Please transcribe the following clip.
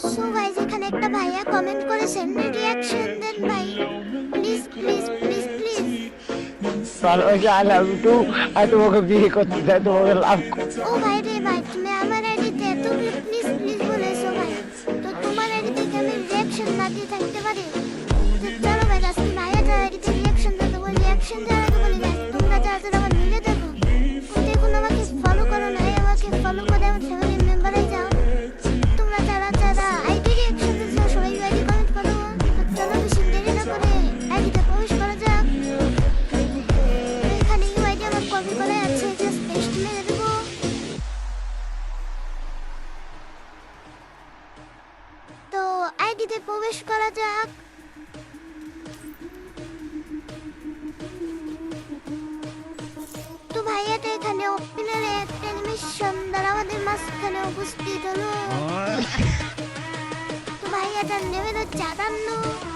So ভাই যেখানে একটা ভাইয়া কমেন্ট করেছেন রিয়াকশন দেন ভাই, প্লিজ প্লিজ প্লিজ প্লিজ। ভালোবাসি, আই লাভ ইউ টু। আর তোমাকে বিয়ে করতে চাই, তোমাকে লাভ। ও ভাই রে ভাই, তুমি আমার আইডিতে এত প্লিজ প্লিজ বলেছো ভাই, তো তোমার আইডিতে কি আমি রিয়াকশন না দিয়ে থাকতে পারি? তো চলো ভাই আজকে ভাইয়াটার আইডিতে রিয়াকশন দিয়ে দেবো। রিয়াকশন দেওয়ার আগে বলি ভাই, তোমরা যারা যারা আমার মিলে দেখো, দেখুন আমাকে ফলো করো নাই, আমাকে ফলো করে আমার ফ্যামিলি মেম্বারে যাও। তোমরা যারা যারা আইডি রিয়াকশন দিচ্ছ সবাই আইডি কমেন্ট করো। তো চলো বেশি দেরি না করে আইডিতে প্রবেশ করা যাক। এখানে ইউআইডি আমার কপি করে আছে, জাস্ট পেস্ট মেরে দেবো। তো আইডিতে প্রবেশ করা যাক। তো ভাইয়াটা এখানে ওপেনারে একটা অ্যানিমেশন দ্বারা আমাদের মাঝখানে উপস্থিত হলো। তো ভাইয়াটার নেমে হচ্ছে 58।